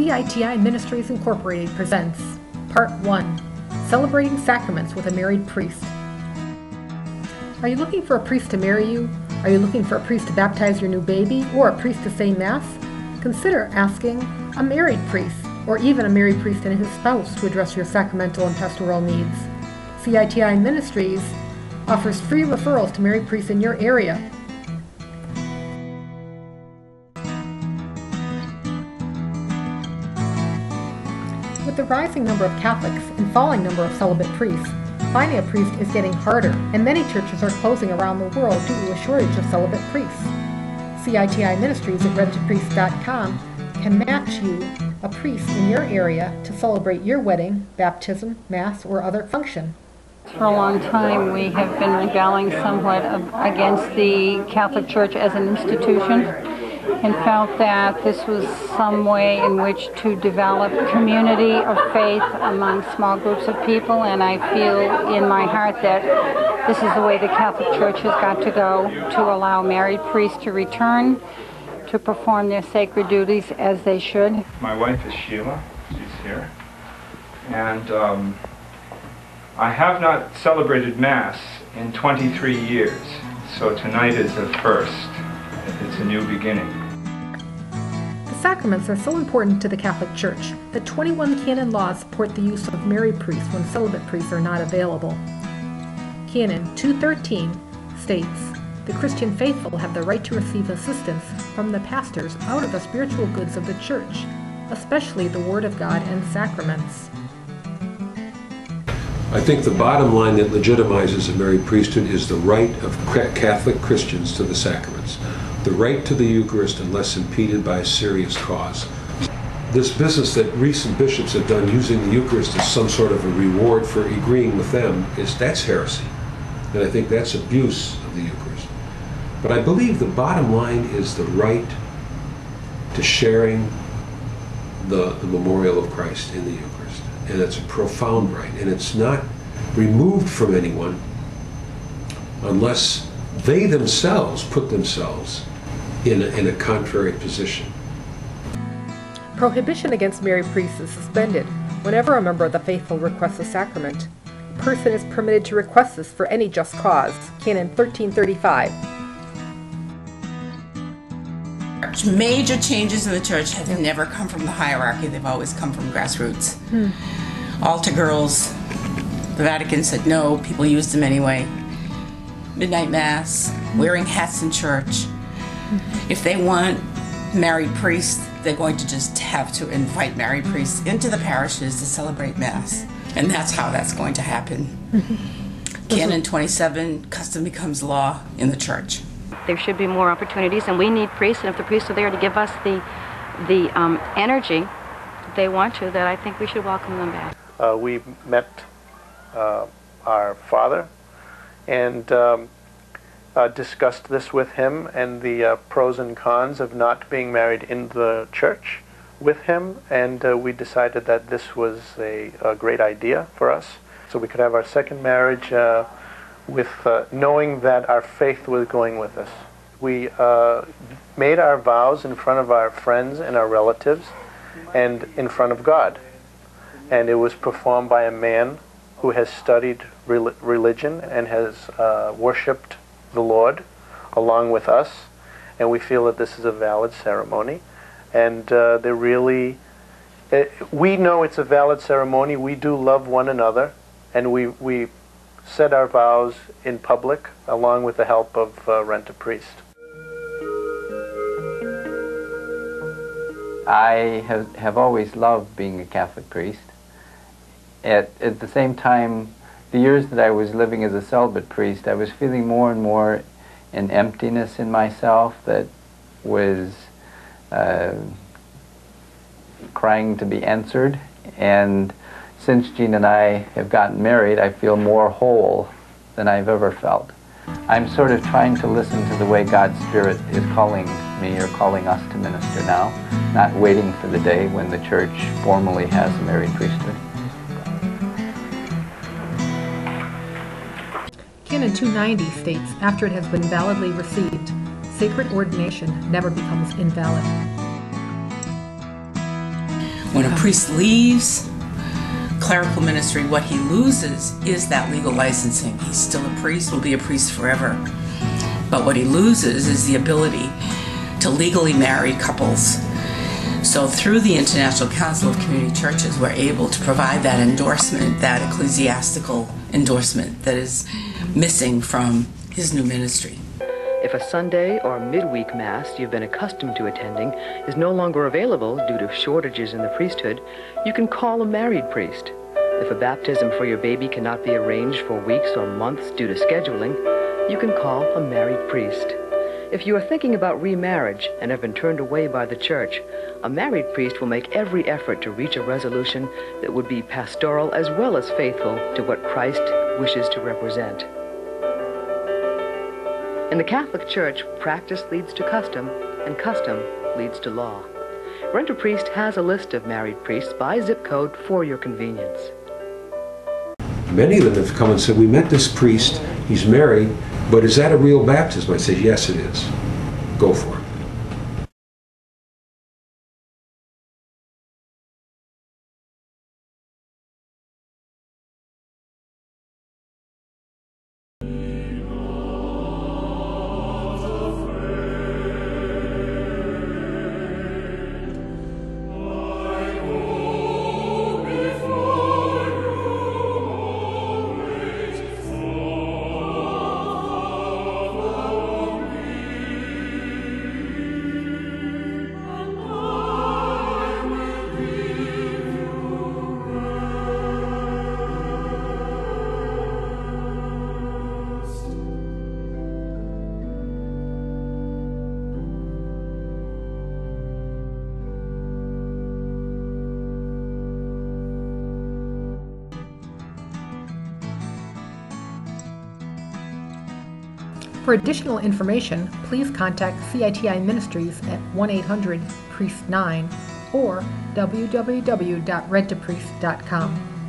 CITI Ministries Incorporated presents Part 1, Celebrating Sacraments with a Married Priest. Are you looking for a priest to marry you? Are you looking for a priest to baptize your new baby or a priest to say Mass? Consider asking a married priest or even a married priest and his spouse to address your sacramental and pastoral needs. CITI Ministries offers free referrals to married priests in your area. With the rising number of Catholics and falling number of celibate priests, finding a priest is getting harder, and many churches are closing around the world due to a shortage of celibate priests. CITI Ministries at Rentapriest.com can match you a priest in your area to celebrate your wedding, baptism, Mass, or other function. For a long time, we have been rebelling somewhat against the Catholic Church as an institution, and felt that this was some way in which to develop community of faith among small groups of people, and I feel in my heart that this is the way the Catholic Church has got to go, to allow married priests to return to perform their sacred duties as they should. My wife is Sheila, she's here, and I have not celebrated Mass in 23 years, so tonight is a first. It's a new beginning. The sacraments are so important to the Catholic Church that 21 canon laws support the use of married priests when celibate priests are not available. Canon 213 states, "The Christian faithful have the right to receive assistance from the pastors out of the spiritual goods of the Church, especially the Word of God and sacraments." I think the bottom line that legitimizes a married priesthood is the right of Catholic Christians to the sacraments, the right to the Eucharist unless impeded by a serious cause. This business that recent bishops have done using the Eucharist as some sort of a reward for agreeing with them, that's heresy. And I think that's abuse of the Eucharist. But I believe the bottom line is the right to sharing the memorial of Christ in the Eucharist. And it's a profound right, and it's not removed from anyone unless they themselves put themselves in a contrary position. Prohibition against married priests is suspended whenever a member of the faithful requests a sacrament. A person is permitted to request this for any just cause. Canon 1335. Major changes in the church have never come from the hierarchy. They've always come from grassroots. Altar girls, the Vatican said no, people used them anyway. Midnight Mass, wearing hats in church. If they want married priests, they're going to just have to invite married priests into the parishes to celebrate Mass. And that's how that's going to happen. Canon 27, custom becomes law in the church. There should be more opportunities, and we need priests, and if the priests are there to give us the energy they want to, then I think we should welcome them back. We met our father and discussed this with him and the pros and cons of not being married in the church with him, and we decided that this was a great idea for us, so we could have our second marriage with knowing that our faith was going with us. We made our vows in front of our friends and our relatives and in front of God. And it was performed by a man who has studied religion and has worshipped the Lord along with us. And we feel that this is a valid ceremony. And we know it's a valid ceremony. We do love one another. And we said our vows in public along with the help of Rentapriest. I have always loved being a Catholic priest. At the same time, the years that I was living as a celibate priest, I was feeling more and more an emptiness in myself that was crying to be answered. And since Jean and I have gotten married, I feel more whole than I've ever felt. I'm sort of trying to listen to the way God's Spirit is calling me or calling us to minister now, not waiting for the day when the Church formally has a married priesthood. Canon 290 states, after it has been validly received, sacred ordination never becomes invalid. When a priest leaves clerical ministry, what he loses is that legal licensing. He's still a priest, will be a priest forever. But what he loses is the ability to legally marry couples. So through the International Council of Community Churches, we're able to provide that endorsement, that ecclesiastical endorsement that is missing from his new ministry. If a Sunday or midweek Mass you've been accustomed to attending is no longer available due to shortages in the priesthood, you can call a married priest. If a baptism for your baby cannot be arranged for weeks or months due to scheduling, you can call a married priest. If you are thinking about remarriage and have been turned away by the church, a married priest will make every effort to reach a resolution that would be pastoral as well as faithful to what Christ wishes to represent. In the Catholic Church, practice leads to custom, and custom leads to law. Rentapriest has a list of married priests by zip code for your convenience. Many of them have come and said, we met this priest, he's married, but is that a real baptism? I said, yes, it is. Go for it. For additional information, please contact CITI Ministries at 1-800-PRIEST-9 or www.rentapriest.com.